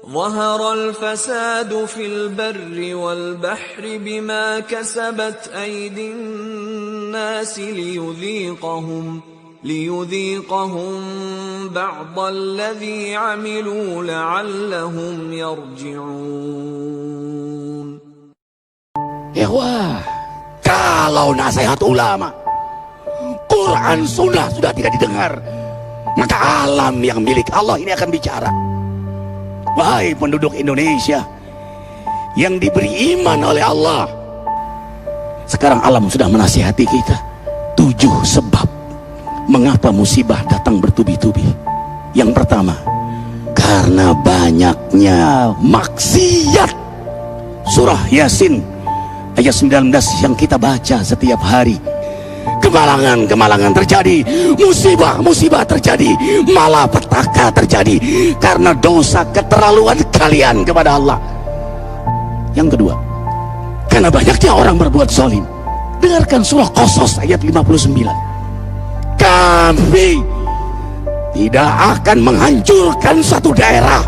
ظهر الفساد في البر والبحر بما كسبت أيدي الناس ليذيقهم بعض الذي عملوا لعلهم يرجعون. Wah, kalau nasihat ulama, Quran Sunnah sudah tidak didengar, maka alam yang milik Allah ini akan bicara. Wahai penduduk Indonesia yang diberi iman oleh Allah, sekarang alam sudah menasihati kita 7 sebab mengapa musibah datang bertubi-tubi. Yang pertama, karena banyaknya maksiat. Surah Yasin ayat 19 yang kita baca setiap hari. Kemalangan terjadi, musibah terjadi, malapetaka terjadi karena dosa keterlaluan kalian kepada Allah. Yang kedua, karena banyaknya orang berbuat zalim. Dengarkan surah Qasas ayat 59. Kami tidak akan menghancurkan satu daerah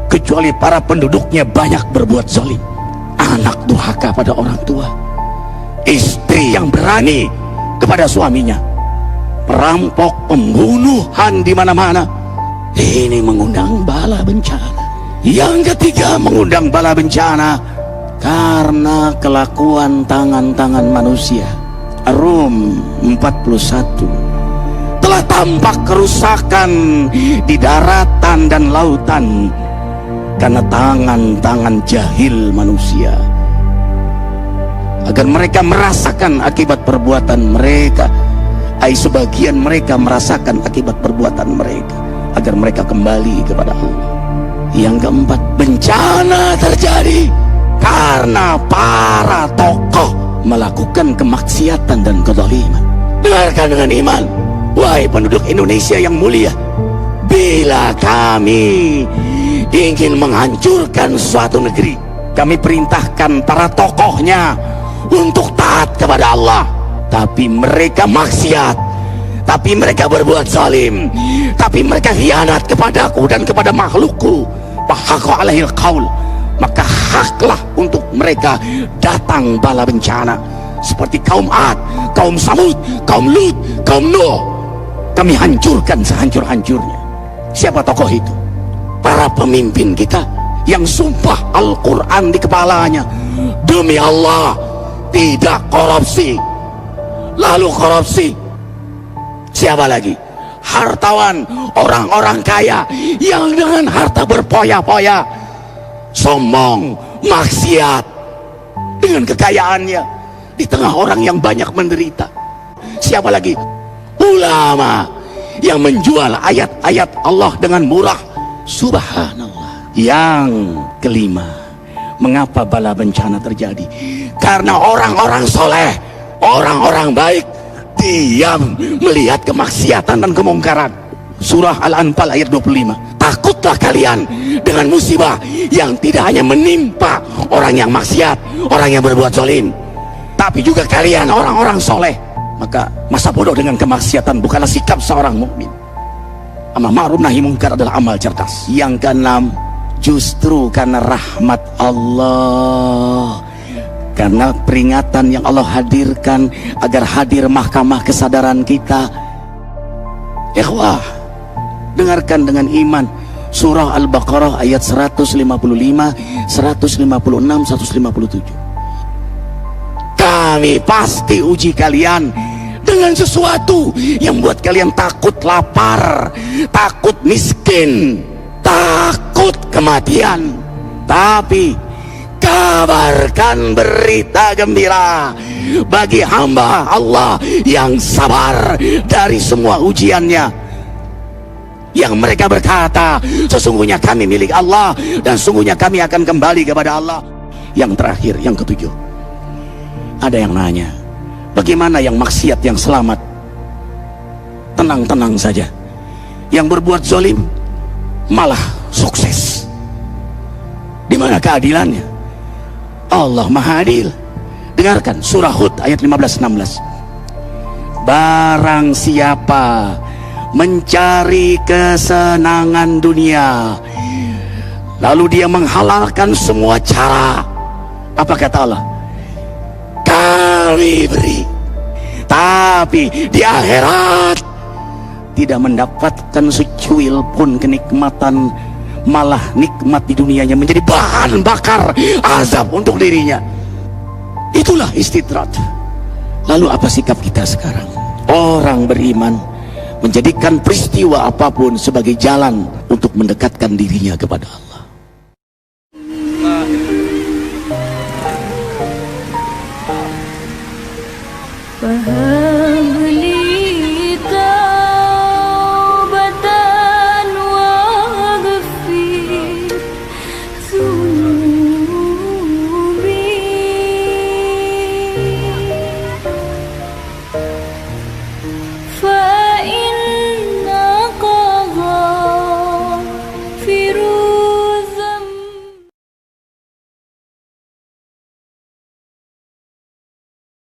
kecuali para penduduknya banyak berbuat zalim. Anak durhaka pada orang tua, istri yang berani kepada suaminya, perampok, pembunuhan di mana-mana. Ini mengundang bala bencana. Yang ketiga, mengundang bala bencana karena kelakuan tangan-tangan manusia. Rum 41. Telah tampak kerusakan di daratan dan lautan karena tangan-tangan jahil manusia, agar mereka merasakan akibat perbuatan mereka. Sebagian mereka merasakan akibat perbuatan mereka, agar mereka kembali kepada Allah. Yang keempat, bencana terjadi karena para tokoh melakukan kemaksiatan dan kezaliman. Dengarkan dengan iman, wahai penduduk Indonesia yang mulia, bila kami ingin menghancurkan suatu negeri, kami perintahkan para tokohnya untuk taat kepada Allah, tapi mereka maksiat, tapi mereka berbuat zalim, tapi mereka khianat kepadaku dan kepada makhlukku. Fahaqa alaihil qaul, maka haklah untuk mereka datang bala bencana seperti kaum Ad, kaum Samud, kaum Lut, kaum Nuh. Kami hancurkan sehancur-hancurnya. Siapa tokoh itu? Para pemimpin kita yang sumpah Al-Quran di kepalanya, demi Allah tidak korupsi. Lalu korupsi. Siapa lagi? Hartawan, orang-orang kaya yang dengan harta berpoya-poya, sombong, maksiat dengan kekayaannya di tengah orang yang banyak menderita. Siapa lagi? Ulama yang menjual ayat-ayat Allah dengan murah. Subhanallah. Yang kelima, mengapa bala bencana terjadi? Karena orang-orang soleh, orang-orang baik diam melihat kemaksiatan dan kemungkaran. Surah Al-Anfal ayat 25. Takutlah kalian dengan musibah yang tidak hanya menimpa orang yang maksiat, orang yang berbuat zalim, tapi juga kalian orang-orang soleh. Maka masa bodoh dengan kemaksiatan bukanlah sikap seorang mukmin. Amar ma'ruf nahi munkar adalah amal cerdas. Yang keenam, justru karena rahmat Allah, karena peringatan yang Allah hadirkan agar hadir mahkamah kesadaran kita. Ikhwah, dengarkan dengan iman surah Al-Baqarah ayat 155, 156, 157. Kami pasti uji kalian dengan sesuatu yang membuat kalian takut lapar, takut miskin, takut kematian. Tapi kabarkan berita gembira bagi hamba Allah yang sabar dari semua ujiannya, yang mereka berkata, sesungguhnya kami milik Allah dan sungguhnya kami akan kembali kepada Allah. Yang terakhir, yang ketujuh, ada yang nanya, bagaimana yang maksiat yang selamat? Tenang-tenang saja. Yang berbuat zalim malah sukses. Di mana keadilannya? Allah Maha Adil. Dengarkan surah Hud ayat 15-16. Barang siapa mencari kesenangan dunia Lalu dia menghalalkan semua cara. Apa kata Allah? Kami beri. Tapi di akhirat tidak mendapatkan secuil pun kenikmatan, malah nikmat di dunianya menjadi bahan bakar azab untuk dirinya. Itulah istidrat. Lalu apa sikap kita sekarang? Orang beriman menjadikan peristiwa apapun sebagai jalan untuk mendekatkan dirinya kepada Allah. فهب لي توبة واغفر ذنوبي فإنك غافر